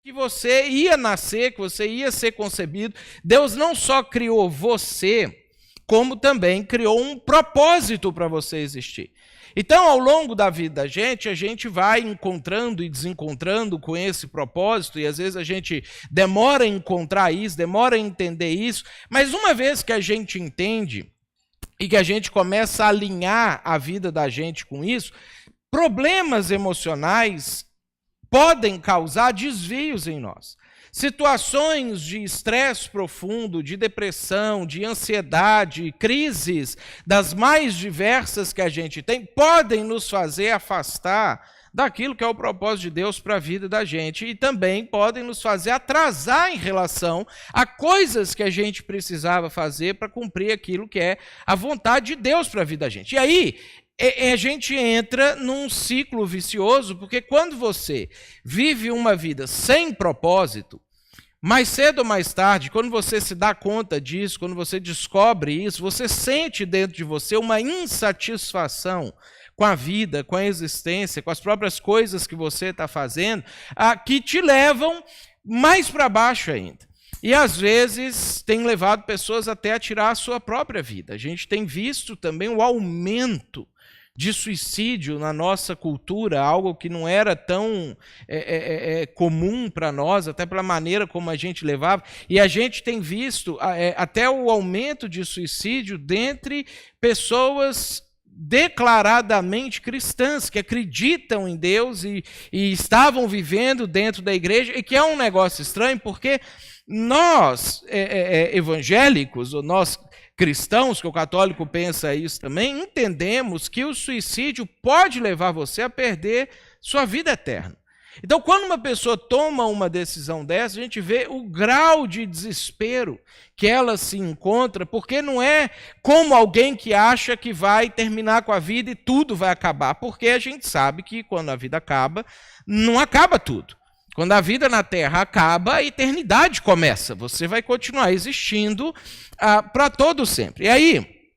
que você ia nascer, que você ia ser concebido. Deus não só criou você, como também criou um propósito para você existir. Então, ao longo da vida da gente, a gente vai encontrando e desencontrando com esse propósito, e às vezes a gente demora a encontrar isso, demora a entender isso, mas uma vez que a gente entende e que a gente começa a alinhar a vida da gente com isso, problemas emocionais podem causar desvios em nós. Situações de estresse profundo, de depressão, de ansiedade, crises das mais diversas que a gente tem, podem nos fazer afastar daquilo que é o propósito de Deus para a vida da gente e também podem nos fazer atrasar em relação a coisas que a gente precisava fazer para cumprir aquilo que é a vontade de Deus para a vida da gente. E aí, a gente entra num ciclo vicioso, porque quando você vive uma vida sem propósito, mais cedo ou mais tarde, quando você se dá conta disso, quando você descobre isso, você sente dentro de você uma insatisfação com a vida, com a existência, com as próprias coisas que você está fazendo, que te levam mais para baixo ainda. E às vezes tem levado pessoas até a tirar a sua própria vida. A gente tem visto também o aumento de suicídio na nossa cultura, algo que não era tão comum para nós, até pela maneira como a gente levava, e a gente tem visto até o aumento de suicídio dentre pessoas declaradamente cristãs, que acreditam em Deus e estavam vivendo dentro da igreja, e que é um negócio estranho, porque nós, evangélicos, ou nós cristãos, que o católico pensa isso também, entendemos que o suicídio pode levar você a perder sua vida eterna. Então, quando uma pessoa toma uma decisão dessa, a gente vê o grau de desespero que ela se encontra, porque não é como alguém que acha que vai terminar com a vida e tudo vai acabar, porque a gente sabe que quando a vida acaba, não acaba tudo. Quando a vida na Terra acaba, a eternidade começa. Você vai continuar existindo para todo sempre. E aí,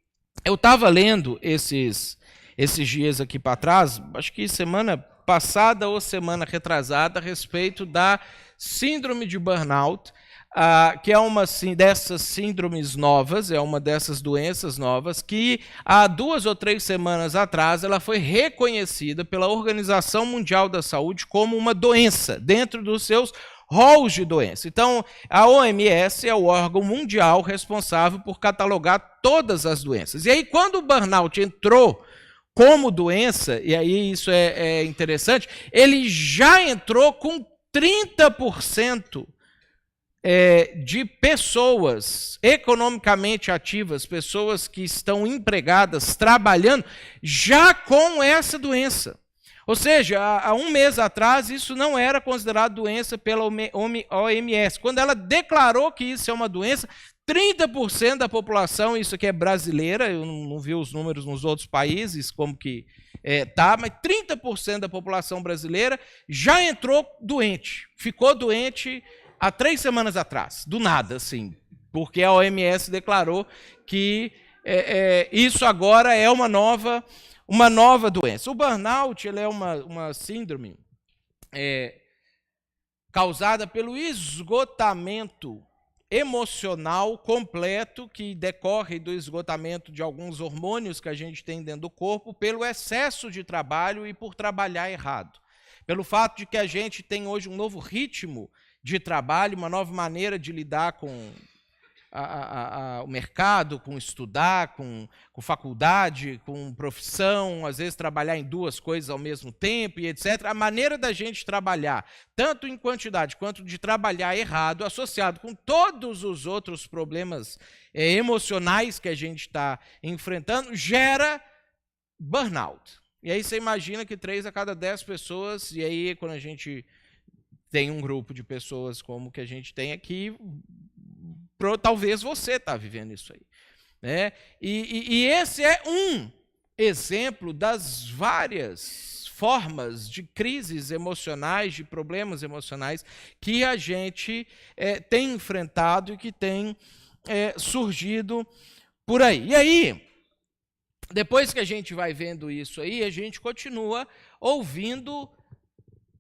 eu estava lendo esses dias aqui para trás, acho que semana passada ou semana retrasada, a respeito da síndrome de burnout, que é uma dessas síndromes novas, é uma dessas doenças novas, que há 2 ou 3 semanas atrás ela foi reconhecida pela Organização Mundial da Saúde como uma doença, dentro dos seus rolos de doença. Então, a OMS é o órgão mundial responsável por catalogar todas as doenças. E aí, quando o burnout entrou como doença, e aí isso é interessante, ele já entrou com 30% de pessoas economicamente ativas, pessoas que estão empregadas, trabalhando, já com essa doença. Ou seja, há 1 mês atrás, isso não era considerado doença pela OMS. Quando ela declarou que isso é uma doença, 30% da população, isso aqui é brasileira, eu não vi os números nos outros países, como que mas 30% da população brasileira já entrou doente, ficou doente há 3 semanas atrás, do nada, assim, porque a OMS declarou que isso agora é uma nova doença. O burnout ele é uma síndrome causada pelo esgotamento emocional completo que decorre do esgotamento de alguns hormônios que a gente tem dentro do corpo, pelo excesso de trabalho e por trabalhar errado. Pelo fato de que a gente tem hoje um novo ritmo de trabalho, uma nova maneira de lidar com o mercado, com estudar, com faculdade, com profissão, às vezes trabalhar em 2 coisas ao mesmo tempo e etc. A maneira da gente trabalhar, tanto em quantidade quanto de trabalhar errado, associado com todos os outros problemas emocionais que a gente está enfrentando, gera burnout. E aí você imagina que 3 a cada 10 pessoas, e aí quando a gente tem um grupo de pessoas como que a gente tem aqui, talvez você está vivendo isso aí. Né? E esse é um exemplo das várias formas de crises emocionais, de problemas emocionais que a gente tem enfrentado e que tem surgido por aí. E aí, depois que a gente vai vendo isso aí, a gente continua ouvindo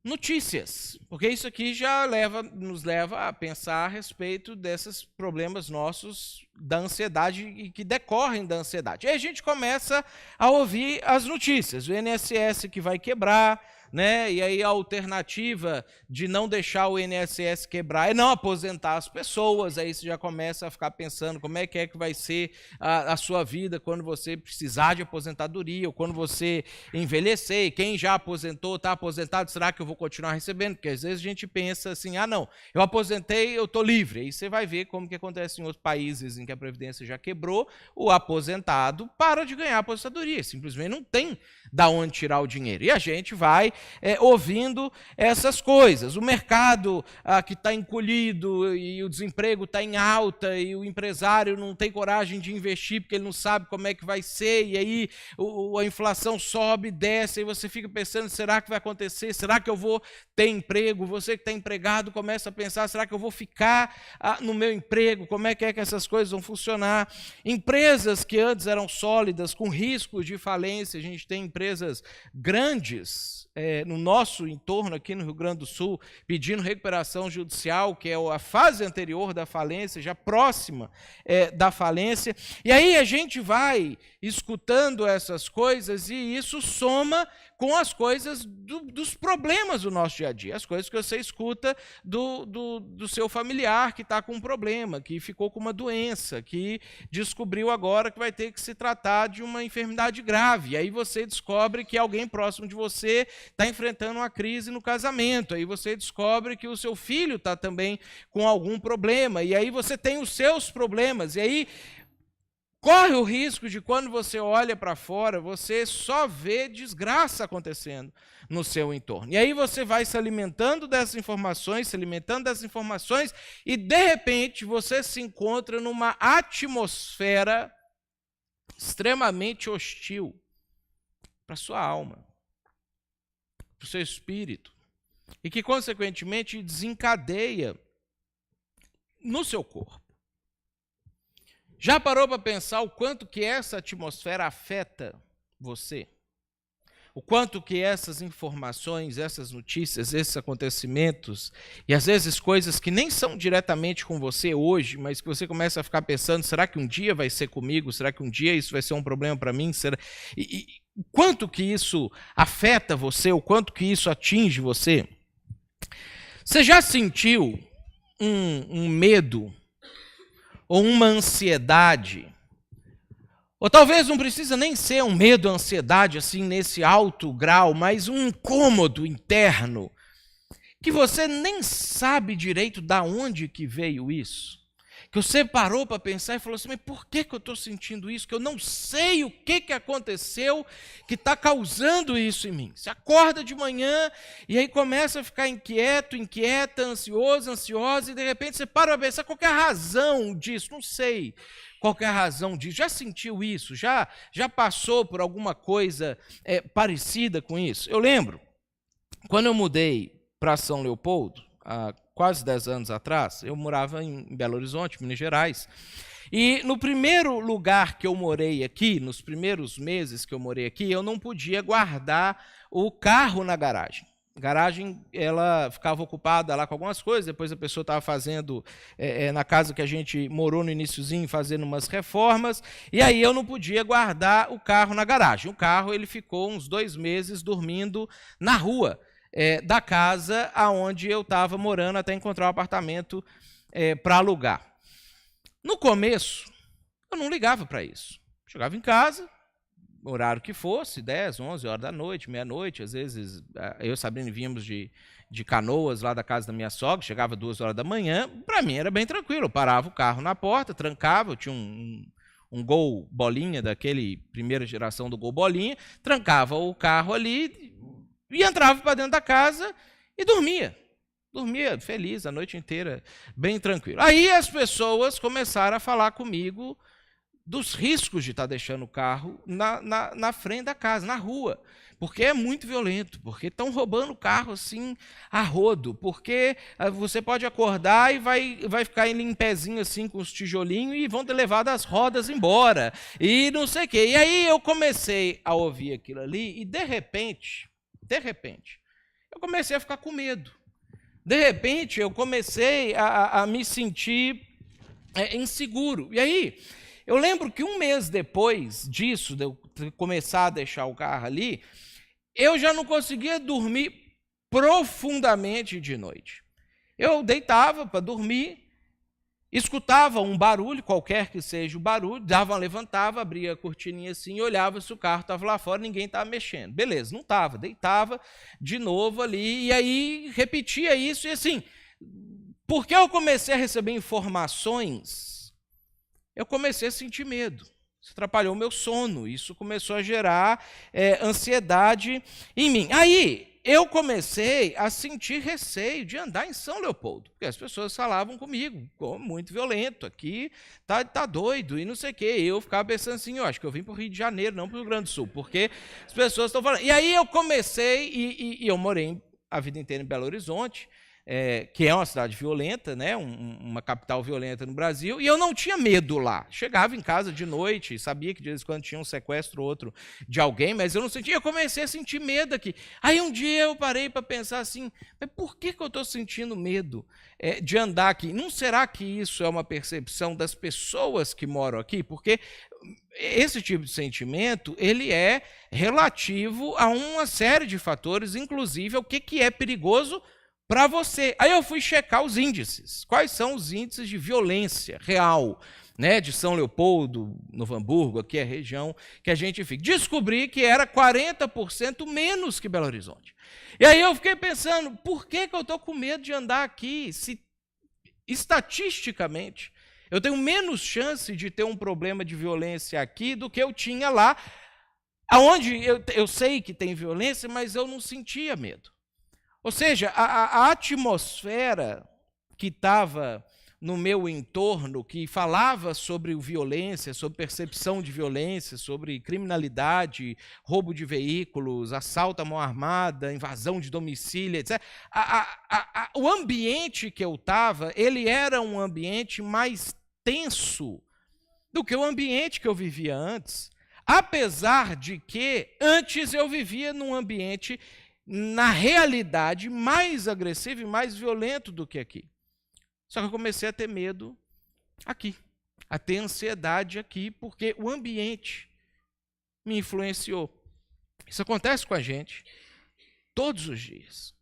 notícias, porque isso aqui já nos leva a pensar a respeito desses problemas nossos da ansiedade e que decorrem da ansiedade. Aí a gente começa a ouvir as notícias, o INSS que vai quebrar, né? E aí a alternativa de não deixar o INSS quebrar é não aposentar as pessoas. Aí você já começa a ficar pensando como é que vai ser a sua vida quando você precisar de aposentadoria ou quando você envelhecer. E quem já aposentou, está aposentado, será que eu vou continuar recebendo? Porque às vezes a gente pensa assim, não, eu aposentei, eu estou livre. Aí você vai ver como que acontece em outros países em que a Previdência já quebrou, o aposentado para de ganhar aposentadoria, simplesmente não tem da onde tirar o dinheiro. E a gente vai ouvindo essas coisas. O mercado que está encolhido e o desemprego está em alta e o empresário não tem coragem de investir porque ele não sabe como é que vai ser, e aí a inflação sobe, desce, e você fica pensando, será que vai acontecer? Será que eu vou ter emprego? Você que está empregado começa a pensar, será que eu vou ficar no meu emprego? Como é que essas coisas vão funcionar? Empresas que antes eram sólidas, com risco de falência, a gente tem empresas grandes no nosso entorno aqui no Rio Grande do Sul, pedindo recuperação judicial, que é a fase anterior da falência, já próxima da falência. E aí a gente vai escutando essas coisas e isso soma com as coisas dos problemas do nosso dia a dia, as coisas que você escuta do seu familiar que está com um problema, que ficou com uma doença, que descobriu agora que vai ter que se tratar de uma enfermidade grave. E aí você descobre que alguém próximo de você está enfrentando uma crise no casamento. Aí você descobre que o seu filho está também com algum problema. E aí você tem os seus problemas. E aí corre o risco de, quando você olha para fora, você só vê desgraça acontecendo no seu entorno. E aí você vai se alimentando dessas informações, e de repente você se encontra numa atmosfera extremamente hostil para a sua alma, para o seu espírito, e que, consequentemente, desencadeia no seu corpo. Já parou para pensar o quanto que essa atmosfera afeta você? O quanto que essas informações, essas notícias, esses acontecimentos, e às vezes coisas que nem são diretamente com você hoje, mas que você começa a ficar pensando, será que um dia vai ser comigo? Será que um dia isso vai ser um problema para mim? E o quanto que isso afeta você? O quanto que isso atinge você? Você já sentiu um medo ou uma ansiedade? Ou talvez não precisa nem ser um medo, ansiedade, assim, nesse alto grau, mas um incômodo interno, que você nem sabe direito de onde que veio isso. Que você parou para pensar e falou assim, mas por que eu estou sentindo isso? Que eu não sei o que aconteceu que está causando isso em mim. Você acorda de manhã e aí começa a ficar inquieta, ansiosa, e de repente você para para pensar qual que é a razão disso. Não sei qual que é a razão disso. Já sentiu isso? Já passou por alguma coisa parecida com isso? Eu lembro, quando eu mudei para São Leopoldo, há quase 10 anos atrás, eu morava em Belo Horizonte, Minas Gerais. E no primeiro lugar que eu morei aqui, nos primeiros meses que eu morei aqui, eu não podia guardar o carro na garagem. A garagem, ela ficava ocupada lá com algumas coisas, depois a pessoa estava fazendo, na casa que a gente morou no iniciozinho, fazendo umas reformas, e aí eu não podia guardar o carro na garagem. O carro, ele ficou uns 2 meses dormindo na rua da casa aonde eu estava morando, até encontrar um apartamento para alugar. No começo, eu não ligava para isso. Chegava em casa, horário que fosse, 10, 11 horas da noite, meia-noite, às vezes eu e Sabrina víamos de Canoas, lá da casa da minha sogra, chegava 2 horas da manhã, para mim era bem tranquilo, eu parava o carro na porta, trancava, eu tinha um Gol bolinha, daquele primeira geração do Gol bolinha, trancava o carro ali e entrava para dentro da casa e dormia. Dormia feliz a noite inteira, bem tranquilo. Aí as pessoas começaram a falar comigo dos riscos de estar deixando o carro na frente da casa, na rua, porque é muito violento, porque estão roubando o carro assim a rodo, porque você pode acordar e vai ficar em pezinho assim com os tijolinhos e vão ter levado as rodas embora, e não sei o quê. E aí eu comecei a ouvir aquilo ali e de repente, eu comecei a ficar com medo. De repente, eu comecei a me sentir inseguro. E aí, eu lembro que um mês depois disso, de eu começar a deixar o carro ali, eu já não conseguia dormir profundamente de noite. Eu deitava para dormir, escutava um barulho, qualquer que seja o barulho, dava uma levantada, abria a cortininha assim e olhava se o carro estava lá fora, ninguém estava mexendo. Beleza, não estava, deitava de novo ali, e aí repetia isso, e assim, porque eu comecei a receber informações, eu comecei a sentir medo. Isso atrapalhou o meu sono, isso começou a gerar ansiedade em mim. Aí, eu comecei a sentir receio de andar em São Leopoldo, porque as pessoas falavam comigo, muito violento, aqui tá doido e não sei o quê. Eu ficava pensando assim, eu acho que eu vim para o Rio de Janeiro, não para o Rio Grande do Sul, porque as pessoas estão falando. E aí eu comecei, e eu morei a vida inteira em Belo Horizonte, que é uma cidade violenta, né, uma capital violenta no Brasil, e eu não tinha medo lá. Chegava em casa de noite, sabia que de vez em quando tinha um sequestro ou outro de alguém, mas eu não sentia, eu comecei a sentir medo aqui. Aí um dia eu parei para pensar assim, mas por que eu estou sentindo medo de andar aqui? Não será que isso é uma percepção das pessoas que moram aqui? Porque esse tipo de sentimento, ele é relativo a uma série de fatores, inclusive ao que é perigoso para você. Aí eu fui checar os índices. Quais são os índices de violência real, né, de São Leopoldo, Novo Hamburgo, aqui é a região que a gente fica. Descobri que era 40% menos que Belo Horizonte. E aí eu fiquei pensando, por que eu estou com medo de andar aqui, se estatisticamente eu tenho menos chance de ter um problema de violência aqui do que eu tinha lá, onde eu sei que tem violência, mas eu não sentia medo. Ou seja, a atmosfera que estava no meu entorno, que falava sobre violência, sobre percepção de violência, sobre criminalidade, roubo de veículos, assalto à mão armada, invasão de domicílio, etc. O ambiente que eu estava, ele era um ambiente mais tenso do que o ambiente que eu vivia antes, apesar de que antes eu vivia num ambiente, na realidade, mais agressivo e mais violento do que aqui. Só que eu comecei a ter medo aqui, a ter ansiedade aqui, porque o ambiente me influenciou. Isso acontece com a gente todos os dias.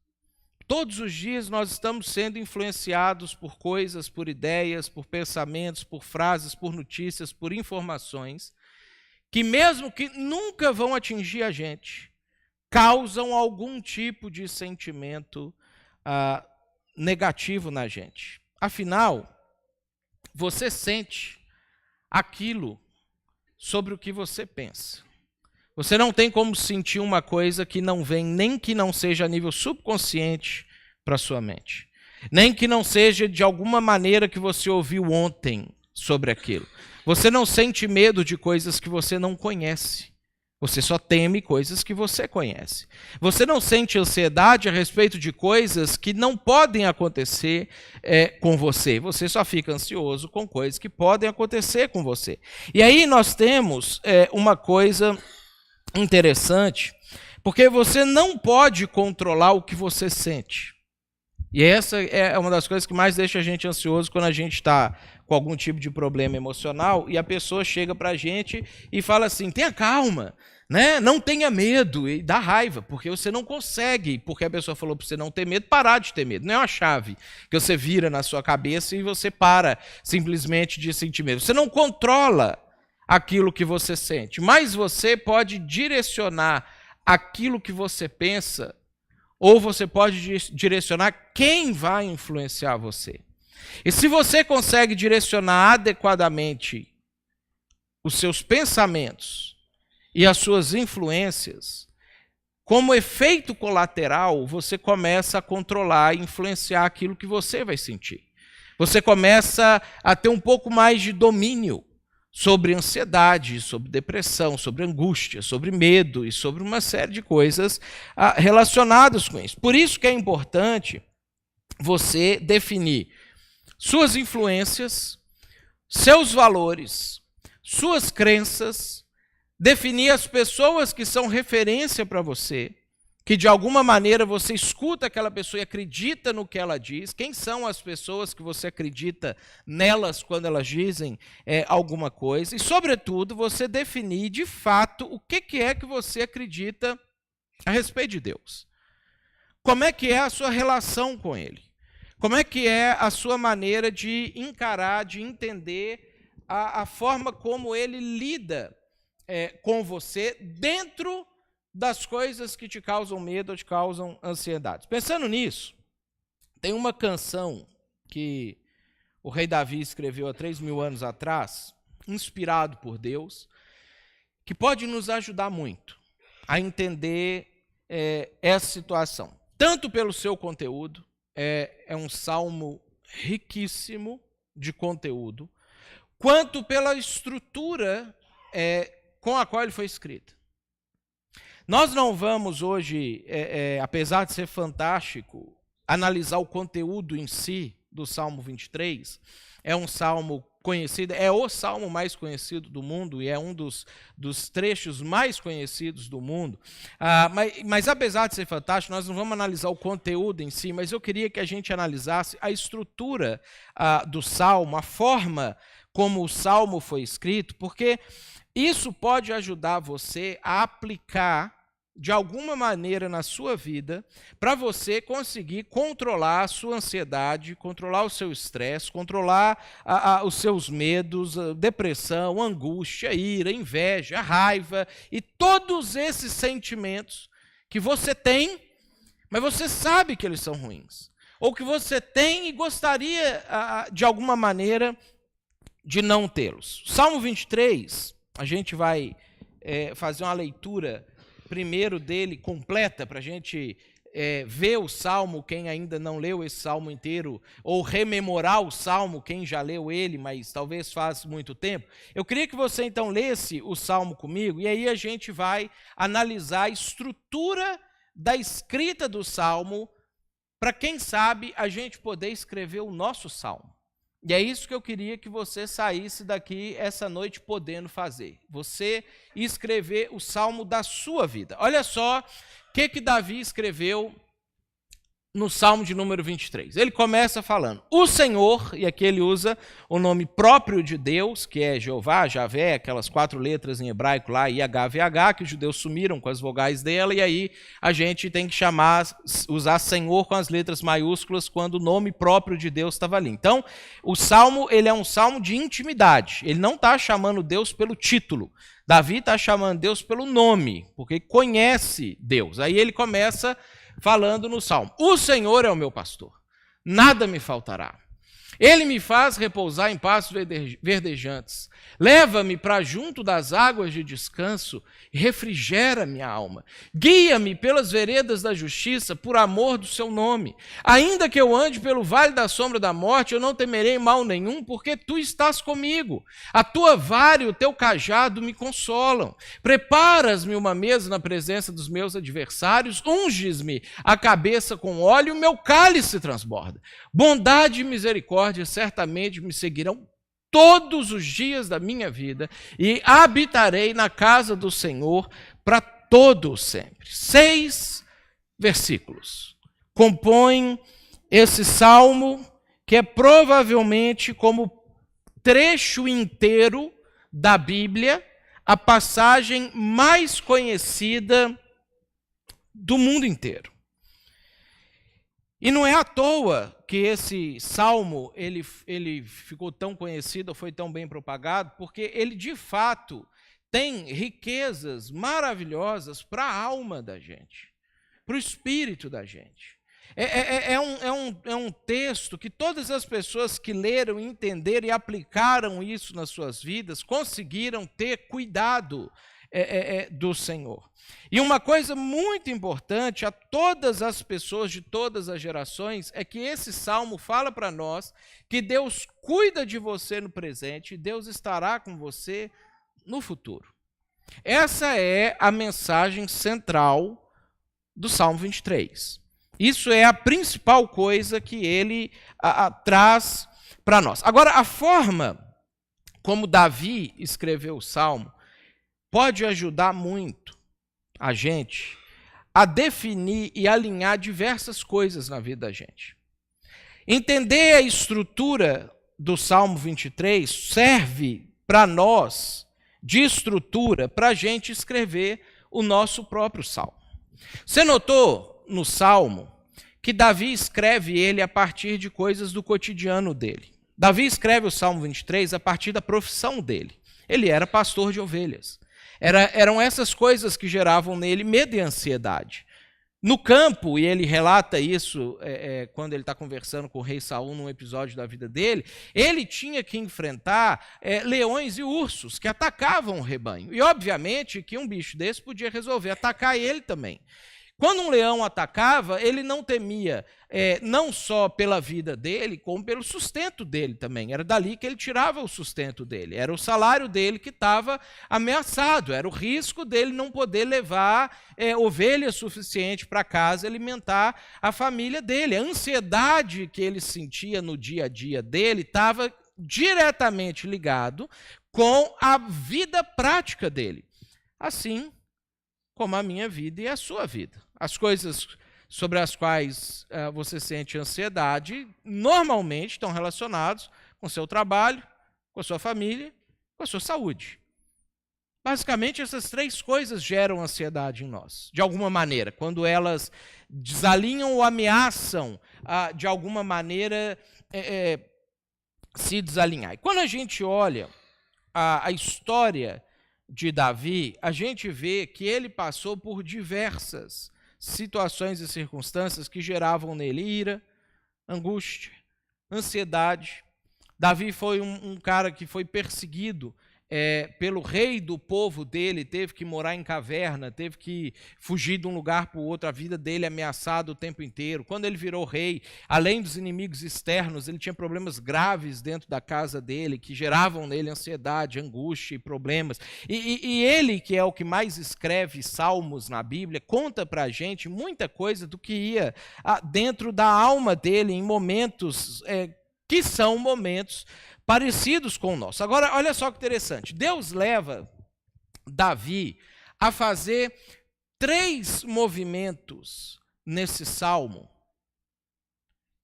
Todos os dias nós estamos sendo influenciados por coisas, por ideias, por pensamentos, por frases, por notícias, por informações, que mesmo que nunca vão atingir a gente, causam algum tipo de sentimento negativo na gente. Afinal, você sente aquilo sobre o que você pensa. Você não tem como sentir uma coisa que não vem, nem que não seja a nível subconsciente para a sua mente. Nem que não seja de alguma maneira que você ouviu ontem sobre aquilo. Você não sente medo de coisas que você não conhece. Você só teme coisas que você conhece. Você não sente ansiedade a respeito de coisas que não podem acontecer com você. Você só fica ansioso com coisas que podem acontecer com você. E aí nós temos uma coisa interessante, porque você não pode controlar o que você sente. E essa é uma das coisas que mais deixa a gente ansioso quando a gente está com algum tipo de problema emocional e a pessoa chega para a gente e fala assim, tenha calma, né? Não tenha medo, e dá raiva, porque você não consegue, porque a pessoa falou para você não ter medo, parar de ter medo. Não é uma chave que você vira na sua cabeça e você para simplesmente de sentir medo. Você não controla aquilo que você sente, mas você pode direcionar aquilo que você pensa, ou você pode direcionar quem vai influenciar você. E se você consegue direcionar adequadamente os seus pensamentos e as suas influências, como efeito colateral, você começa a controlar e influenciar aquilo que você vai sentir. Você começa a ter um pouco mais de domínio sobre ansiedade, sobre depressão, sobre angústia, sobre medo e sobre uma série de coisas relacionadas com isso. Por isso que é importante você definir suas influências, seus valores, suas crenças, definir as pessoas que são referência para você que de alguma maneira você escuta aquela pessoa e acredita no que ela diz. Quem são as pessoas que você acredita nelas quando elas dizem alguma coisa? E, sobretudo, você definir de fato o que é que você acredita a respeito de Deus. Como é que é a sua relação com Ele? Como é que é a sua maneira de encarar, de entender a forma como Ele lida com você dentro das coisas que te causam medo ou te causam ansiedade? Pensando nisso, tem uma canção que o rei Davi escreveu há 3.000 anos atrás, inspirado por Deus, que pode nos ajudar muito a entender essa situação. Tanto pelo seu conteúdo, é um salmo riquíssimo de conteúdo, quanto pela estrutura com a qual ele foi escrito. Nós não vamos hoje, apesar de ser fantástico, analisar o conteúdo em si do Salmo 23. É um salmo conhecido, é o salmo mais conhecido do mundo e é um dos trechos mais conhecidos do mundo. Mas apesar de ser fantástico, nós não vamos analisar o conteúdo em si, mas eu queria que a gente analisasse a estrutura do salmo, a forma como o salmo foi escrito, porque isso pode ajudar você a aplicar de alguma maneira na sua vida, para você conseguir controlar a sua ansiedade, controlar o seu estresse, controlar os seus medos, a depressão, angústia, ira, inveja, raiva e todos esses sentimentos que você tem, mas você sabe que eles são ruins. Ou que você tem e gostaria, de alguma maneira, de não tê-los. Salmo 23, a gente vai fazer uma leitura primeiro dele completa, para a gente ver o Salmo, quem ainda não leu esse Salmo inteiro, ou rememorar o Salmo, quem já leu ele, mas talvez faz muito tempo. Eu queria que você então lesse o Salmo comigo, e aí a gente vai analisar a estrutura da escrita do Salmo, para quem sabe a gente poder escrever o nosso Salmo. E é isso que eu queria que você saísse daqui essa noite podendo fazer. Você escrever o salmo da sua vida. Olha só o que Davi escreveu no salmo de número 23. Ele começa falando, o Senhor, e aqui ele usa o nome próprio de Deus, que é Jeová, Javé, aquelas 4 letras em hebraico lá, IHVH, que os judeus sumiram com as vogais dela, e aí a gente tem que usar Senhor com as letras maiúsculas quando o nome próprio de Deus estava ali. Então, o salmo, ele é um salmo de intimidade, ele não está chamando Deus pelo título, Davi está chamando Deus pelo nome, porque conhece Deus. Aí ele começa falando no Salmo, o Senhor é o meu pastor, nada me faltará. Ele me faz repousar em pastos verdejantes, leva-me para junto das águas de descanso e refrigera minha alma. Guia-me pelas veredas da justiça por amor do seu nome. Ainda que eu ande pelo vale da sombra da morte, eu não temerei mal nenhum, porque tu estás comigo. A tua vara e o teu cajado me consolam. Preparas-me uma mesa na presença dos meus adversários, unges-me a cabeça com óleo e o meu cálice transborda. Bondade e misericórdia certamente me seguirão todos os dias da minha vida e habitarei na casa do Senhor para todo sempre. 6 versículos compõem esse salmo, que é provavelmente, como trecho inteiro da Bíblia, a passagem mais conhecida do mundo inteiro. E não é à toa que esse salmo ele ficou tão conhecido, foi tão bem propagado, porque ele, de fato, tem riquezas maravilhosas para a alma da gente, para o espírito da gente. É um texto que todas as pessoas que leram, entenderam e aplicaram isso nas suas vidas, conseguiram ter cuidado do Senhor. E uma coisa muito importante a todas as pessoas de todas as gerações é que esse salmo fala para nós que Deus cuida de você no presente e Deus estará com você no futuro. Essa é a mensagem central do Salmo 23. Isso é a principal coisa que ele traz para nós. Agora, a forma como Davi escreveu o Salmo pode ajudar muito a gente a definir e alinhar diversas coisas na vida da gente. Entender a estrutura do Salmo 23 serve para nós de estrutura para a gente escrever o nosso próprio Salmo. Você notou no Salmo que Davi escreve ele a partir de coisas do cotidiano dele. Davi escreve o Salmo 23 a partir da profissão dele. Ele era pastor de ovelhas. Eram essas coisas que geravam nele medo e ansiedade. No campo, e ele relata isso quando ele está conversando com o rei Saul num episódio da vida dele, ele tinha que enfrentar leões e ursos que atacavam o rebanho. E, obviamente, que um bicho desse podia resolver atacar ele também. Quando um leão atacava, ele não temia não só pela vida dele, como pelo sustento dele também. Era dali que ele tirava o sustento dele. Era o salário dele que estava ameaçado. Era o risco dele não poder levar ovelha suficiente para casa e alimentar a família dele. A ansiedade que ele sentia no dia a dia dele estava diretamente ligado com a vida prática dele. Assim como a minha vida e a sua vida. As coisas sobre as quais você sente ansiedade normalmente estão relacionadas com o seu trabalho, com a sua família, com a sua saúde. Basicamente, essas três coisas geram ansiedade em nós, de alguma maneira, quando elas desalinham ou ameaçam, de alguma maneira, se desalinhar. E quando a gente olha a história de Davi, a gente vê que ele passou por diversas situações e circunstâncias que geravam nele ira, angústia, ansiedade. Davi foi um cara que foi perseguido pelo rei do povo dele, teve que morar em caverna, teve que fugir de um lugar para o outro, a vida dele ameaçada o tempo inteiro. Quando ele virou rei, além dos inimigos externos, ele tinha problemas graves dentro da casa dele, que geravam nele ansiedade, angústia e problemas. E ele, que é o que mais escreve salmos na Bíblia, conta para a gente muita coisa do que ia dentro da alma dele em momentos que são momentos parecidos com o nosso. Agora, olha só que interessante. Deus leva Davi a fazer 3 movimentos nesse salmo,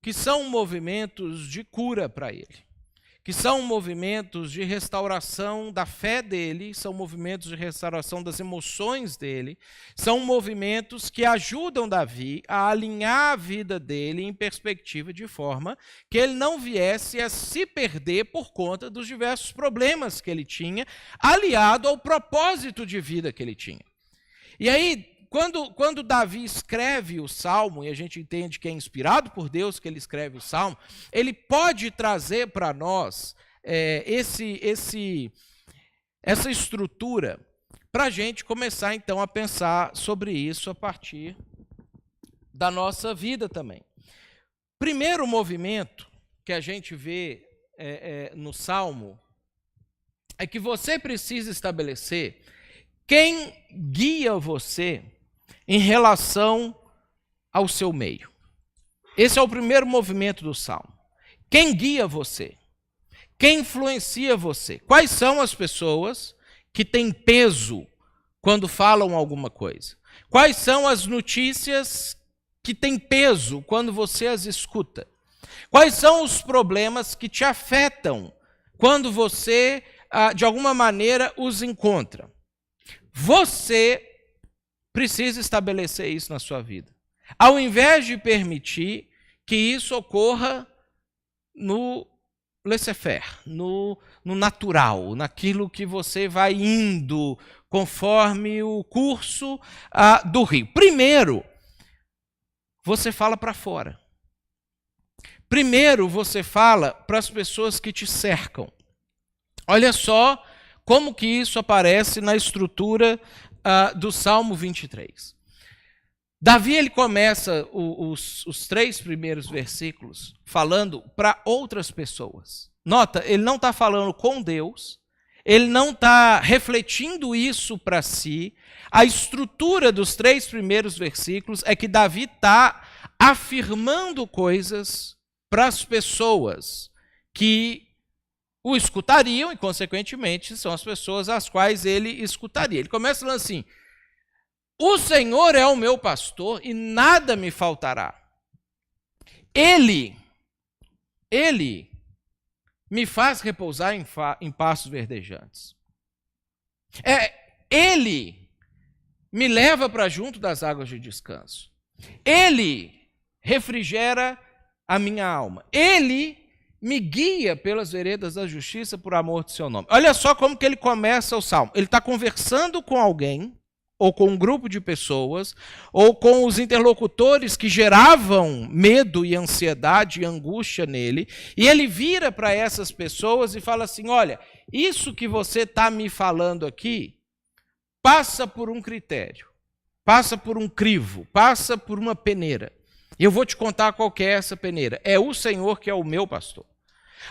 que são movimentos de cura para ele, que são movimentos de restauração da fé dele, são movimentos de restauração das emoções dele, são movimentos que ajudam Davi a alinhar a vida dele em perspectiva de forma que ele não viesse a se perder por conta dos diversos problemas que ele tinha, aliado ao propósito de vida que ele tinha. E aí, quando Davi escreve o Salmo, e a gente entende que é inspirado por Deus que ele escreve o Salmo, ele pode trazer para nós essa estrutura para a gente começar, então, a pensar sobre isso a partir da nossa vida também. Primeiro movimento que a gente vê no Salmo é que você precisa estabelecer quem guia você em relação ao seu meio. Esse é o primeiro movimento do Salmo. Quem guia você? Quem influencia você? Quais são as pessoas que têm peso quando falam alguma coisa? Quais são as notícias que têm peso quando você as escuta? Quais são os problemas que te afetam quando você, de alguma maneira, os encontra? Você precisa estabelecer isso na sua vida. Ao invés de permitir que isso ocorra no laissez-faire, no natural, naquilo que você vai indo conforme o curso do rio. Primeiro, você fala para fora. Primeiro, você fala para as pessoas que te cercam. Olha só como que isso aparece na estrutura do Salmo 23. Davi ele começa os 3 primeiros versículos falando para outras pessoas. Nota, ele não está falando com Deus, ele não está refletindo isso para si. A estrutura dos 3 primeiros versículos é que Davi está afirmando coisas para as pessoas que o escutariam e, consequentemente, são as pessoas às quais ele escutaria. Ele começa falando assim: O Senhor é o meu pastor e nada me faltará. Ele me faz repousar em pastos verdejantes. Ele me leva para junto das águas de descanso. Ele refrigera a minha alma. Ele me guia pelas veredas da justiça por amor do seu nome. Olha só como que ele começa o salmo. Ele está conversando com alguém, ou com um grupo de pessoas, ou com os interlocutores que geravam medo e ansiedade e angústia nele, e ele vira para essas pessoas e fala assim: olha, isso que você está me falando aqui passa por um critério, passa por um crivo, passa por uma peneira. E eu vou te contar qual que é essa peneira. É o Senhor que é o meu pastor.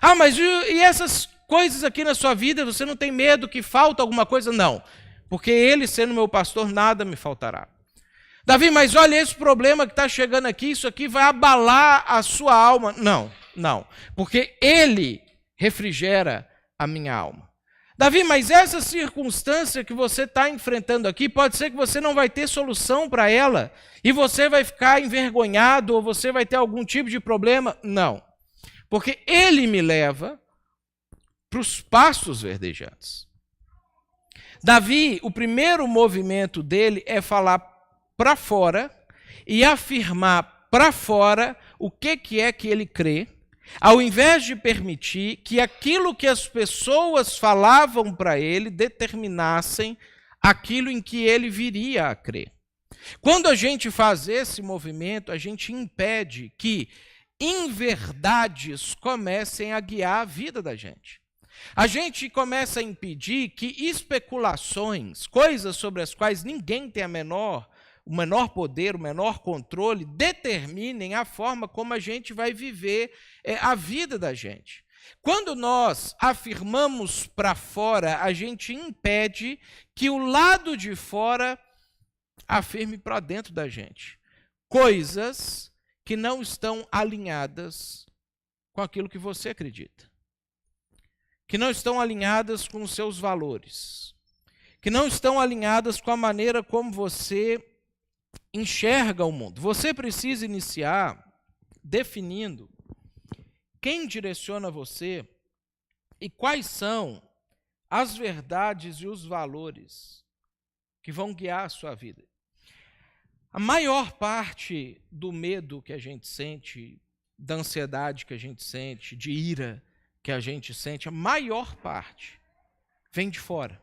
Ah, mas e essas coisas aqui na sua vida, você não tem medo que falta alguma coisa? Não. Porque ele, sendo meu pastor, nada me faltará. Davi, mas olha esse problema que está chegando aqui, isso aqui vai abalar a sua alma. Não, porque ele refrigera a minha alma. Davi, mas essa circunstância que você está enfrentando aqui, pode ser que você não vai ter solução para ela, e você vai ficar envergonhado, ou você vai ter algum tipo de problema. Não, porque ele me leva para os pastos verdejantes. Davi, o primeiro movimento dele é falar para fora e afirmar para fora o que é que ele crê, ao invés de permitir que aquilo que as pessoas falavam para ele determinassem aquilo em que ele viria a crer. Quando a gente faz esse movimento, a gente impede que inverdades comecem a guiar a vida da gente. A gente começa a impedir que especulações, coisas sobre as quais ninguém tem o menor poder, o menor controle, determinem a forma como a gente vai viver a vida da gente. Quando nós afirmamos para fora, a gente impede que o lado de fora afirme para dentro da gente coisas que não estão alinhadas com aquilo que você acredita, que não estão alinhadas com os seus valores, que não estão alinhadas com a maneira como você enxerga o mundo. Você precisa iniciar definindo quem direciona você e quais são as verdades e os valores que vão guiar a sua vida. A maior parte do medo que a gente sente, da ansiedade que a gente sente, de ira que a gente sente, a maior parte vem de fora.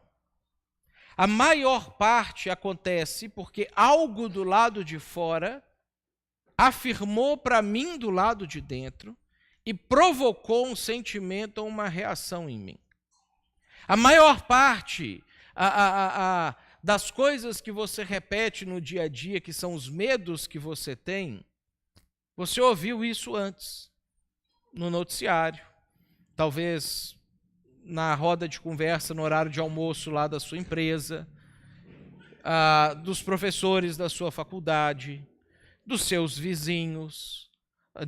A maior parte acontece porque algo do lado de fora afirmou para mim do lado de dentro e provocou um sentimento ou uma reação em mim. A maior parte das coisas que você repete no dia a dia, que são os medos que você tem, você ouviu isso antes, no noticiário, talvez na roda de conversa, no horário de almoço lá da sua empresa, dos professores da sua faculdade, dos seus vizinhos,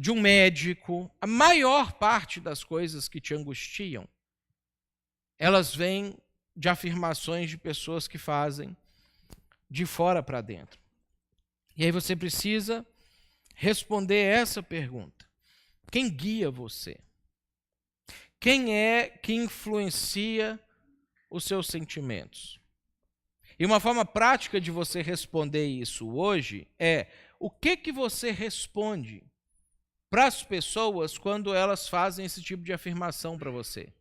de um médico. A maior parte das coisas que te angustiam, elas vêm de afirmações de pessoas que fazem de fora para dentro. E aí você precisa responder essa pergunta: quem guia você? Quem é que influencia os seus sentimentos? E uma forma prática de você responder isso hoje é: o que você responde para as pessoas quando elas fazem esse tipo de afirmação para você?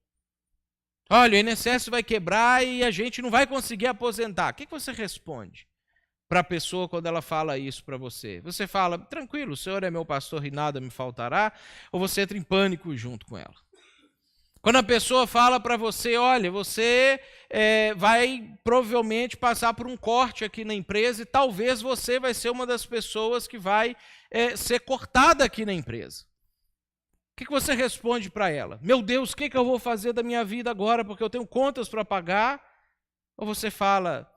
Olha, o INSS vai quebrar e a gente não vai conseguir aposentar. O que você responde para a pessoa quando ela fala isso para você? Você fala: tranquilo, o Senhor é meu pastor e nada me faltará? Ou você entra em pânico junto com ela? Quando a pessoa fala para você: olha, você vai provavelmente passar por um corte aqui na empresa e talvez você vai ser uma das pessoas que vai ser cortada aqui na empresa. O que você responde para ela? Meu Deus, o que eu vou fazer da minha vida agora porque eu tenho contas para pagar? Ou você fala: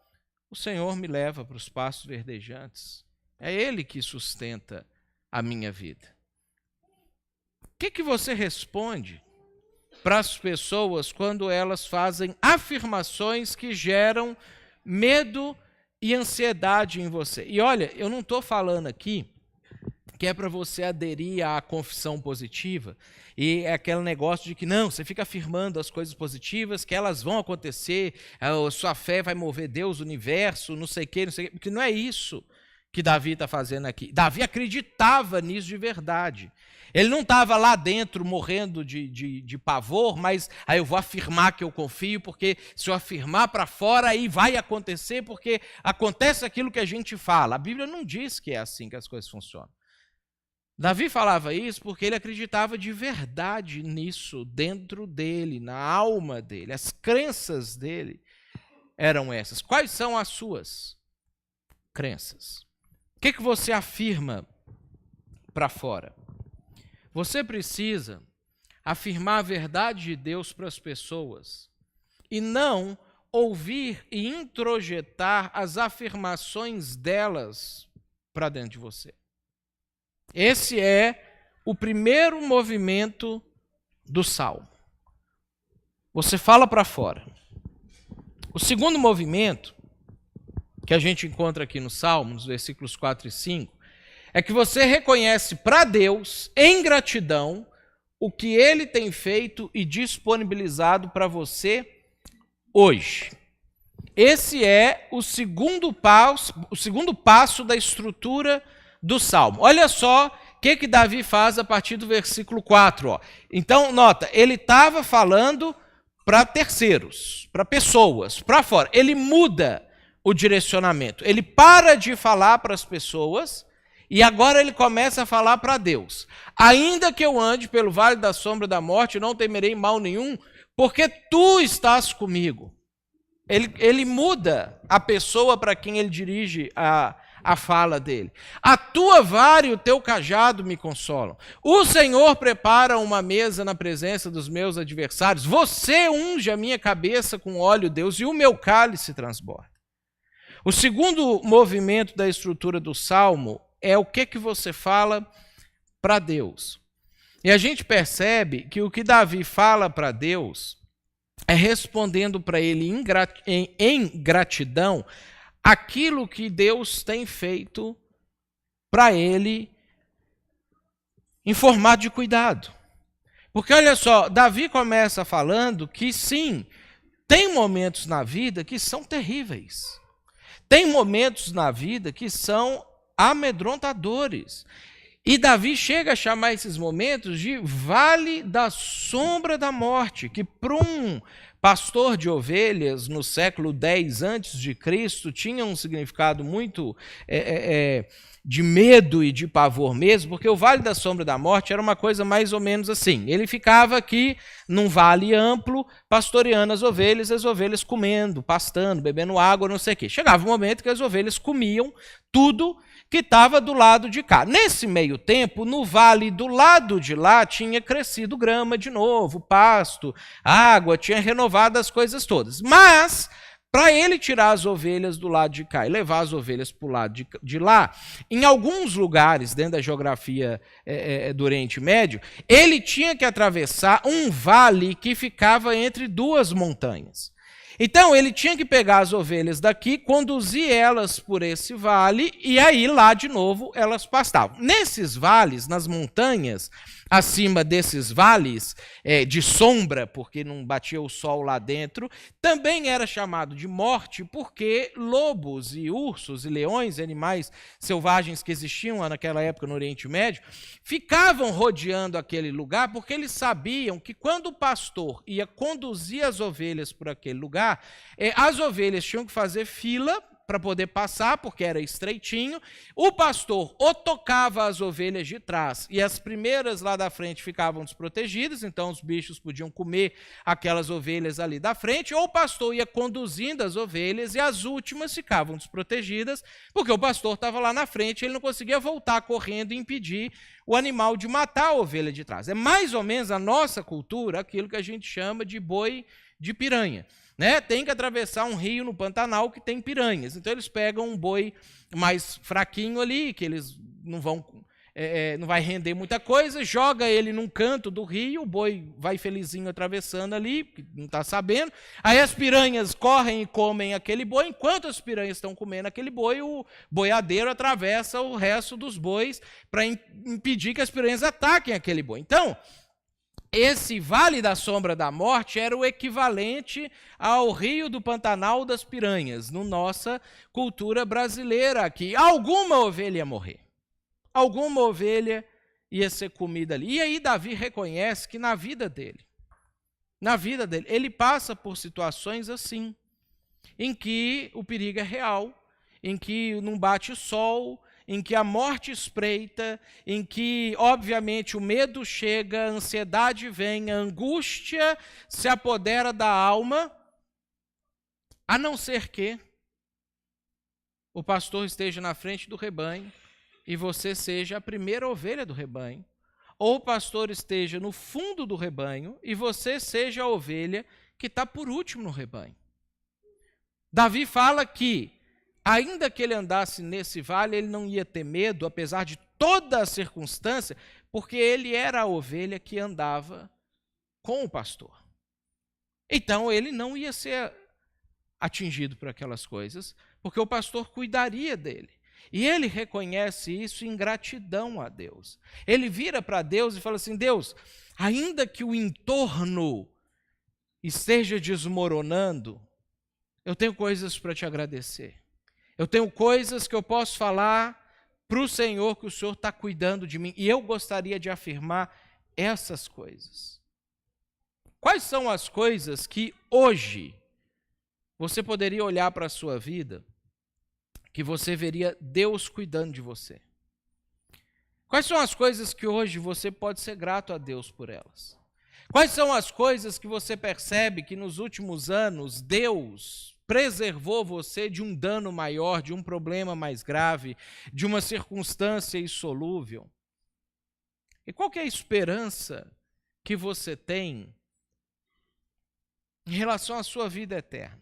o Senhor me leva para os pastos verdejantes. É Ele que sustenta a minha vida. O que você responde para as pessoas quando elas fazem afirmações que geram medo e ansiedade em você. E olha, eu não estou falando aqui que é para você aderir à confissão positiva, e é aquele negócio de que não, você fica afirmando as coisas positivas, que elas vão acontecer, a sua fé vai mover Deus, o universo, não sei o quê, porque não é isso que Davi está fazendo aqui. Davi acreditava nisso de verdade. Ele não estava lá dentro morrendo de pavor, mas aí eu vou afirmar que eu confio, porque se eu afirmar para fora, aí vai acontecer, porque acontece aquilo que a gente fala. A Bíblia não diz que é assim que as coisas funcionam. Davi falava isso porque ele acreditava de verdade nisso, dentro dele, na alma dele. As crenças dele eram essas. Quais são as suas crenças? O que você afirma para fora? Você precisa afirmar a verdade de Deus para as pessoas e não ouvir e introjetar as afirmações delas para dentro de você. Esse é o primeiro movimento do salmo. Você fala para fora. O segundo movimento, que a gente encontra aqui no salmo, nos versículos 4 e 5, é que você reconhece para Deus, em gratidão, o que Ele tem feito e disponibilizado para você hoje. Esse é o segundo passo da estrutura do Salmo. Olha só o que Davi faz a partir do versículo 4. Ó. Então, nota, ele estava falando para terceiros, para pessoas, para fora. Ele muda o direcionamento. Ele para de falar para as pessoas e agora ele começa a falar para Deus. Ainda que eu ande pelo vale da sombra da morte, não temerei mal nenhum, porque tu estás comigo. Ele muda a pessoa para quem ele dirige a fala dele. A tua vara e o teu cajado me consolam. O Senhor prepara uma mesa na presença dos meus adversários. Você unge a minha cabeça com óleo, Deus, e o meu cálice transborda. O segundo movimento da estrutura do Salmo é o que você fala para Deus. E a gente percebe que o que Davi fala para Deus é respondendo para ele em gratidão aquilo que Deus tem feito para ele em formato de cuidado. Porque olha só, Davi começa falando que sim, tem momentos na vida que são terríveis. Tem momentos na vida que são amedrontadores. E Davi chega a chamar esses momentos de vale da sombra da morte, que para um pastor de ovelhas no século X a.C. tinha um significado muito de medo e de pavor mesmo, porque o vale da sombra da morte era uma coisa mais ou menos assim. Ele ficava aqui num vale amplo, pastoreando as ovelhas comendo, pastando, bebendo água, não sei o quê. Chegava um momento que as ovelhas comiam tudo que estava do lado de cá. Nesse meio tempo, no vale do lado de lá, tinha crescido grama de novo, pasto, água, tinha renovado as coisas todas. Mas, para ele tirar as ovelhas do lado de cá e levar as ovelhas para o lado de lá, em alguns lugares, dentro da geografia do Oriente Médio, ele tinha que atravessar um vale que ficava entre duas montanhas. Então, ele tinha que pegar as ovelhas daqui, conduzir elas por esse vale, e aí lá de novo elas pastavam. Nesses vales, nas montanhas, acima desses vales de sombra, porque não batia o sol lá dentro, também era chamado de morte, porque lobos e ursos e leões, animais selvagens que existiam lá naquela época no Oriente Médio, ficavam rodeando aquele lugar, porque eles sabiam que quando o pastor ia conduzir as ovelhas por aquele lugar, as ovelhas tinham que fazer fila para poder passar, porque era estreitinho. O pastor ou tocava as ovelhas de trás e as primeiras lá da frente ficavam desprotegidas, então os bichos podiam comer aquelas ovelhas ali da frente, ou o pastor ia conduzindo as ovelhas e as últimas ficavam desprotegidas, porque o pastor estava lá na frente, ele não conseguia voltar correndo e impedir o animal de matar a ovelha de trás. É mais ou menos a nossa cultura, aquilo que a gente chama de boi de piranha. Né? Tem que atravessar um rio no Pantanal que tem piranhas. Então eles pegam um boi mais fraquinho ali, que eles não vão não vai render muita coisa, joga ele num canto do rio, o boi vai felizinho atravessando ali, não está sabendo. Aí as piranhas correm e comem aquele boi, enquanto as piranhas estão comendo aquele boi, o boiadeiro atravessa o resto dos bois para impedir que as piranhas ataquem aquele boi. Então, esse vale da sombra da morte era o equivalente ao rio do Pantanal das Piranhas, na nossa cultura brasileira aqui. Alguma ovelha ia morrer. Alguma ovelha ia ser comida ali. E aí Davi reconhece que na vida dele, ele passa por situações assim, em que o perigo é real, em que não bate o sol, em que a morte espreita, em que, obviamente, o medo chega, a ansiedade vem, a angústia se apodera da alma, a não ser que o pastor esteja na frente do rebanho e você seja a primeira ovelha do rebanho, ou o pastor esteja no fundo do rebanho e você seja a ovelha que está por último no rebanho. Davi fala que, ainda que ele andasse nesse vale, ele não ia ter medo, apesar de toda a circunstância, porque ele era a ovelha que andava com o pastor. Então, ele não ia ser atingido por aquelas coisas, porque o pastor cuidaria dele. E ele reconhece isso em gratidão a Deus. Ele vira para Deus e fala assim: Deus, ainda que o entorno esteja desmoronando, eu tenho coisas para te agradecer. Eu tenho coisas que eu posso falar para o Senhor, que o Senhor está cuidando de mim. E eu gostaria de afirmar essas coisas. Quais são as coisas que hoje você poderia olhar para a sua vida, que você veria Deus cuidando de você? Quais são as coisas que hoje você pode ser grato a Deus por elas? Quais são as coisas que você percebe que nos últimos anos Deus preservou você de um dano maior, de um problema mais grave, de uma circunstância insolúvel? E qual que é a esperança que você tem em relação à sua vida eterna?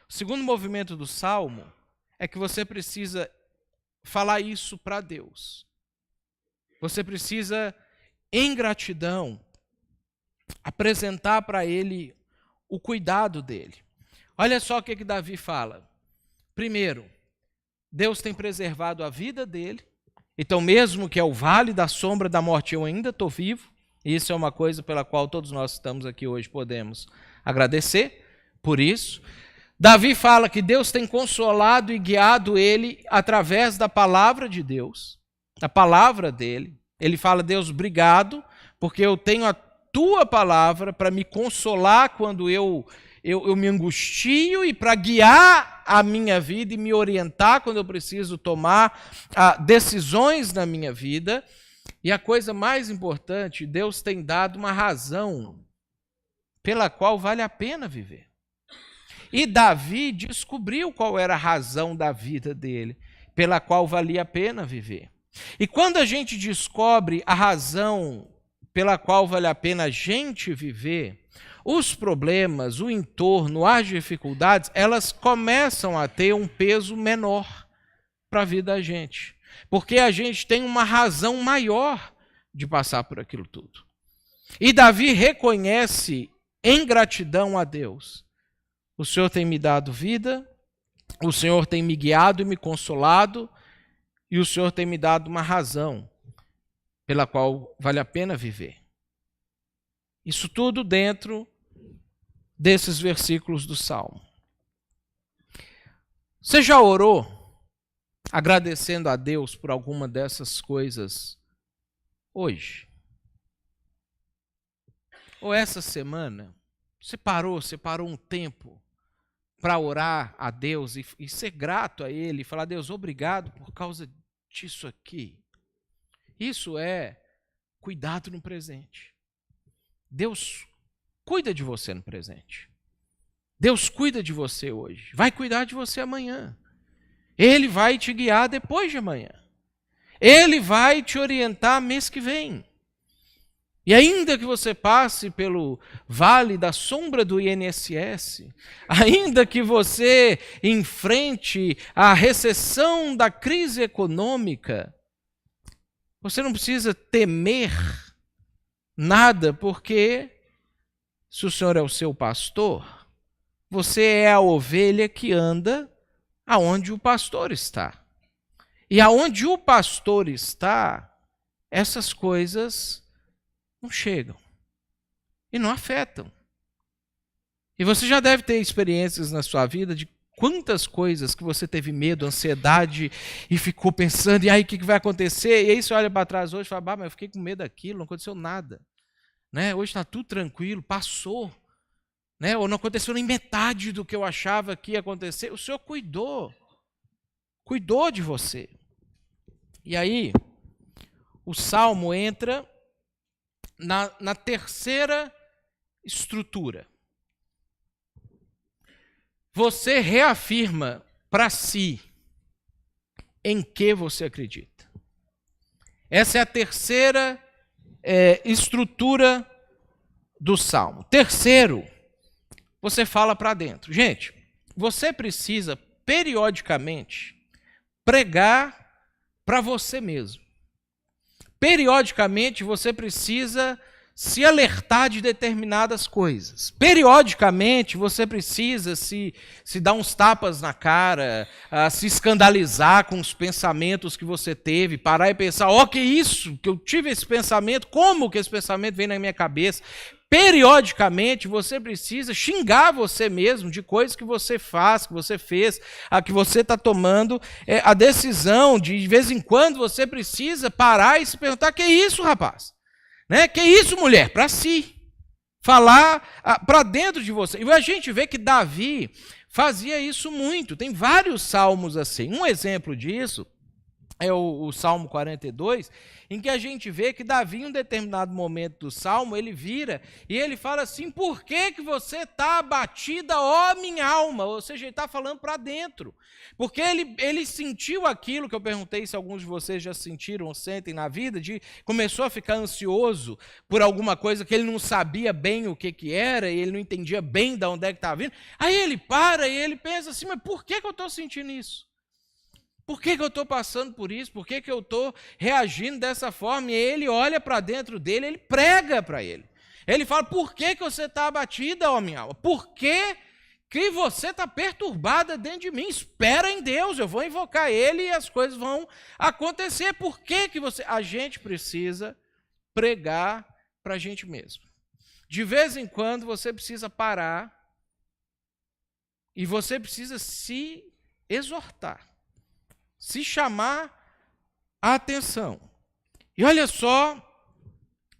O segundo movimento do Salmo é que você precisa falar isso para Deus. Você precisa, em gratidão, apresentar para Ele o cuidado dele. Olha só o que Davi fala. Primeiro, Deus tem preservado a vida dele. Então, mesmo que é o vale da sombra da morte, eu ainda estou vivo. E isso é uma coisa pela qual todos nós estamos aqui hoje podemos agradecer por isso. Davi fala que Deus tem consolado e guiado ele através da palavra de Deus, da palavra dele. Ele fala: Deus, obrigado, porque eu tenho a tua palavra para me consolar quando eu me angustio e para guiar a minha vida e me orientar quando eu preciso tomar decisões na minha vida. E a coisa mais importante, Deus tem dado uma razão pela qual vale a pena viver. E Davi descobriu qual era a razão da vida dele, pela qual valia a pena viver. E quando a gente descobre a razão pela qual vale a pena a gente viver, os problemas, o entorno, as dificuldades, elas começam a ter um peso menor para a vida da gente. Porque a gente tem uma razão maior de passar por aquilo tudo. E Davi reconhece em gratidão a Deus: o Senhor tem me dado vida, o Senhor tem me guiado e me consolado, e o Senhor tem me dado uma razão pela qual vale a pena viver. Isso tudo dentro desses versículos do Salmo. Você já orou agradecendo a Deus por alguma dessas coisas hoje? Ou essa semana, você parou um tempo para orar a Deus e ser grato a Ele, e falar: Deus, obrigado por causa disso aqui. Isso é cuidado no presente. Deus cuida de você no presente. Deus cuida de você hoje. Vai cuidar de você amanhã. Ele vai te guiar depois de amanhã. Ele vai te orientar mês que vem. E ainda que você passe pelo vale da sombra do INSS, ainda que você enfrente a recessão da crise econômica, Você não precisa temer nada, porque se o Senhor é o seu pastor, você é a ovelha que anda aonde o pastor está. E aonde o pastor está, essas coisas não chegam e não afetam. E você já deve ter experiências na sua vida de quantas coisas que você teve medo, ansiedade, e ficou pensando, e aí o que vai acontecer? E aí você olha para trás hoje e fala, mas eu fiquei com medo daquilo, não aconteceu nada. Né? Hoje está tudo tranquilo, passou. Né? Ou não aconteceu nem metade do que eu achava que ia acontecer. O Senhor cuidou de você. E aí, o Salmo entra na terceira estrutura. Você reafirma para si em que você acredita. Essa é a terceira estrutura do Salmo. Terceiro, você fala para dentro. Gente, você precisa periodicamente pregar para você mesmo. Periodicamente você precisa se alertar de determinadas coisas. Periodicamente você precisa se dar uns tapas na cara, se escandalizar com os pensamentos que você teve, parar e pensar, que isso, que eu tive esse pensamento, como que esse pensamento veio na minha cabeça? Periodicamente você precisa xingar você mesmo de coisas que você faz, que você fez, a que você está tomando a decisão de vez em quando você precisa parar e se perguntar, que é isso, rapaz? Né? Que é isso, mulher? Para si. Falar para dentro de você. E a gente vê que Davi fazia isso muito. Tem vários salmos assim. Um exemplo disso é o Salmo 42, em que a gente vê que Davi, em um determinado momento do Salmo, ele vira e ele fala assim, por que você está abatida, ó minha alma? Ou seja, ele está falando para dentro. Porque ele sentiu aquilo que eu perguntei se alguns de vocês já sentiram ou sentem na vida, começou a ficar ansioso por alguma coisa que ele não sabia bem o que era, e ele não entendia bem de onde é que estava vindo. Aí ele para e ele pensa assim, mas por que eu estou sentindo isso? Por que eu estou passando por isso? Por que eu estou reagindo dessa forma? E ele olha para dentro dele, ele prega para ele. Ele fala, por que você está abatida, ó minha alma? Por que você está perturbada dentro de mim? Espera em Deus, eu vou invocar Ele e as coisas vão acontecer. Por que você... A gente precisa pregar para a gente mesmo. De vez em quando você precisa parar e você precisa se exortar. Se chamar a atenção. E olha só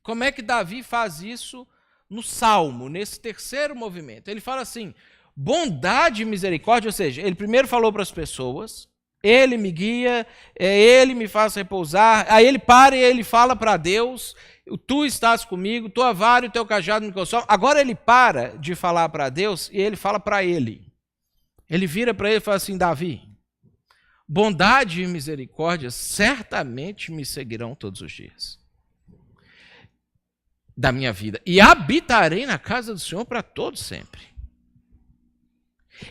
como é que Davi faz isso no Salmo, nesse terceiro movimento. Ele fala assim, bondade e misericórdia, ou seja, ele primeiro falou para as pessoas, ele me guia, ele me faz repousar, aí ele para e ele fala para Deus, tu estás comigo, tua vara e o teu cajado me consolam. Agora ele para de falar para Deus e ele fala para ele. Ele vira para ele e fala assim, Davi, bondade e misericórdia certamente me seguirão todos os dias da minha vida. E habitarei na casa do Senhor para todo sempre.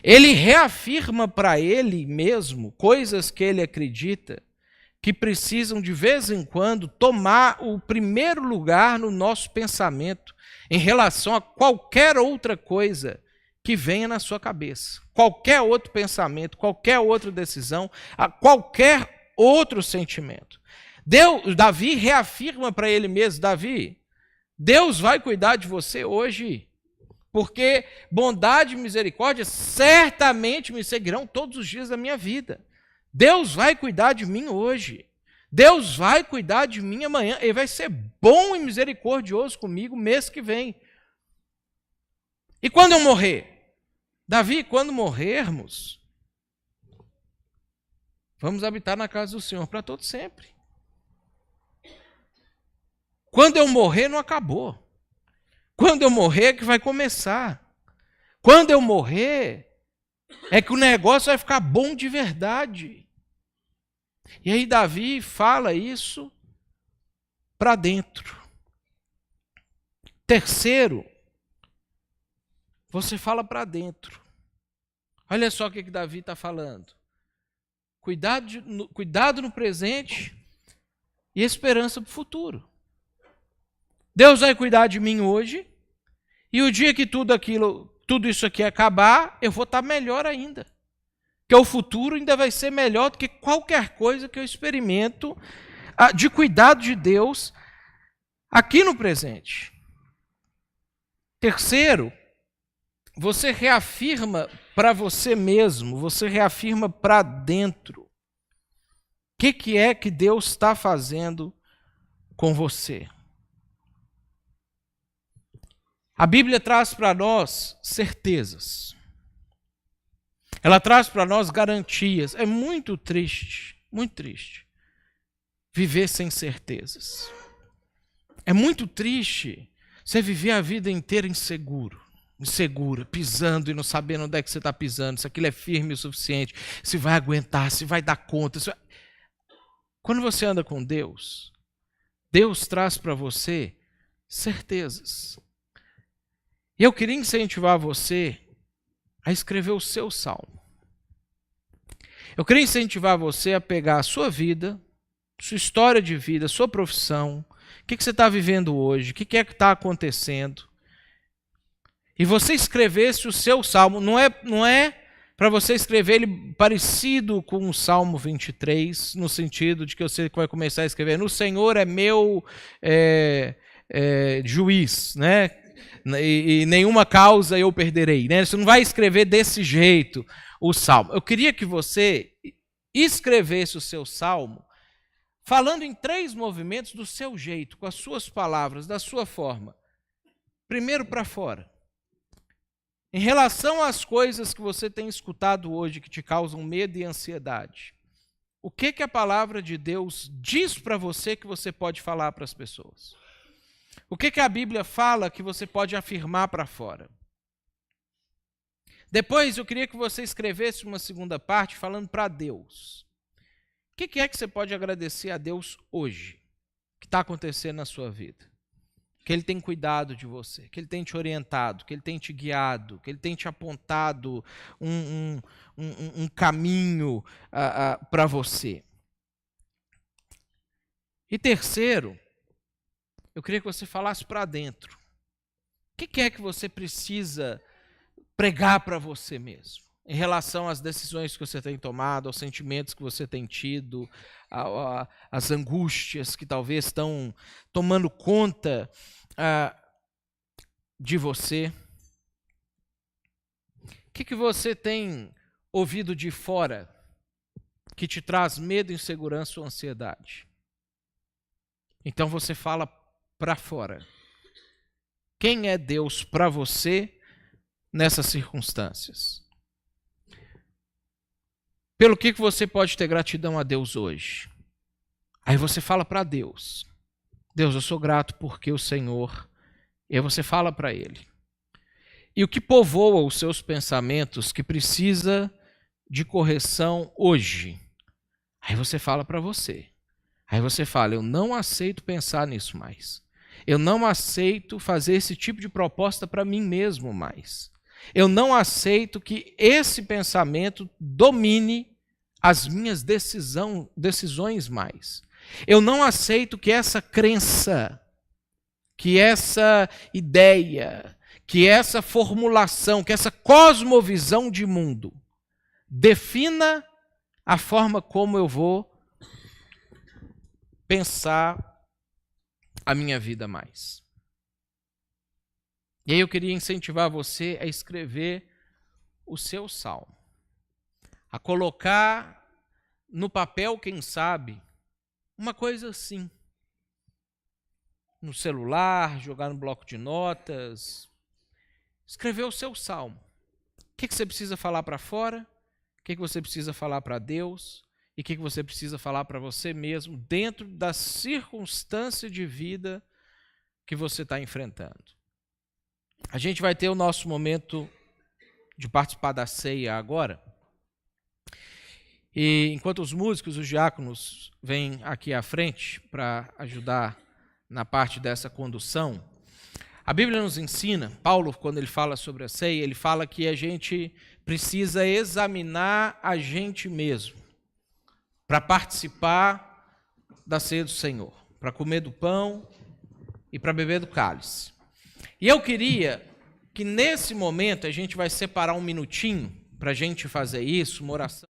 Ele reafirma para ele mesmo coisas que ele acredita que precisam de vez em quando tomar o primeiro lugar no nosso pensamento em relação a qualquer outra coisa que venha na sua cabeça. Qualquer outro pensamento, qualquer outra decisão, qualquer outro sentimento. Davi reafirma para ele mesmo, Davi, Deus vai cuidar de você hoje, porque bondade e misericórdia certamente me seguirão todos os dias da minha vida. Deus vai cuidar de mim hoje. Deus vai cuidar de mim amanhã. Ele vai ser bom e misericordioso comigo mês que vem. E quando eu morrer? Davi, quando morrermos, vamos habitar na casa do Senhor para todo sempre. Quando eu morrer, não acabou. Quando eu morrer é que vai começar. Quando eu morrer, é que o negócio vai ficar bom de verdade. E aí Davi fala isso para dentro. Terceiro, você fala para dentro. Olha só o que Davi está falando. Cuidado no presente, e esperança para o futuro. Deus vai cuidar de mim hoje, e o dia que tudo isso aqui acabar, eu vou estar melhor ainda. Porque o futuro ainda vai ser melhor do que qualquer coisa que eu experimento de cuidado de Deus aqui no presente. Terceiro, você reafirma para você mesmo, você reafirma para dentro. O que é que Deus está fazendo com você? A Bíblia traz para nós certezas. Ela traz para nós garantias. É muito triste viver sem certezas. É muito triste você viver a vida inteira insegura, pisando e não sabendo onde é que você está pisando, se aquilo é firme o suficiente, se vai aguentar, se vai dar conta. Quando você anda com Deus, Deus traz para você certezas. E eu queria incentivar você a escrever o seu salmo. Eu queria incentivar você a pegar a sua vida, sua história de vida, sua profissão, o que você está vivendo hoje, o que é que está acontecendo, e você escrevesse o seu salmo. Não é para você escrever ele parecido com o Salmo 23, no sentido de que você vai começar a escrever: no Senhor é meu juiz, né? E nenhuma causa eu perderei, né? Você não vai escrever desse jeito o salmo. Eu queria que você escrevesse o seu salmo falando em 3 movimentos do seu jeito, com as suas palavras, da sua forma. Primeiro, para fora. Em relação às coisas que você tem escutado hoje que te causam medo e ansiedade, o que a palavra de Deus diz para você que você pode falar para as pessoas? O que a Bíblia fala que você pode afirmar para fora? Depois eu queria que você escrevesse uma segunda parte falando para Deus. O que é que você pode agradecer a Deus hoje, que está acontecendo na sua vida? Que Ele tem cuidado de você, que Ele tem te orientado, que Ele tem te guiado, que Ele tem te apontado um caminho para você. E terceiro, eu queria que você falasse para dentro. O que é que você precisa pregar para você mesmo, em relação às decisões que você tem tomado, aos sentimentos que você tem tido, às angústias que talvez estão tomando conta de você? O que você tem ouvido de fora que te traz medo, insegurança ou ansiedade? Então você fala para fora. Quem é Deus para você nessas circunstâncias? Pelo que você pode ter gratidão a Deus hoje? Aí você fala para Deus: Deus, eu sou grato porque o Senhor... E aí você fala para Ele. E o que povoa os seus pensamentos que precisa de correção hoje? Aí você fala para você. Aí você fala: eu não aceito pensar nisso mais. Eu não aceito fazer esse tipo de proposta para mim mesmo mais. Eu não aceito que esse pensamento domine as minhas decisões mais. Eu não aceito que essa crença, que essa ideia, que essa formulação, que essa cosmovisão de mundo defina a forma como eu vou pensar a minha vida mais. E aí eu queria incentivar você a escrever o seu salmo, a colocar no papel, quem sabe, uma coisa assim, no celular, jogar no bloco de notas, escrever o seu salmo. O que você precisa falar para fora, o que você precisa falar para Deus e o que você precisa falar para você mesmo dentro da circunstância de vida que você está enfrentando. A gente vai ter o nosso momento de participar da ceia agora. E enquanto os músicos, os diáconos, vêm aqui à frente para ajudar na parte dessa condução, a Bíblia nos ensina, Paulo, quando ele fala sobre a ceia, ele fala que a gente precisa examinar a gente mesmo para participar da ceia do Senhor, para comer do pão e para beber do cálice. E eu queria que nesse momento a gente vai separar um minutinho para a gente fazer isso, uma oração.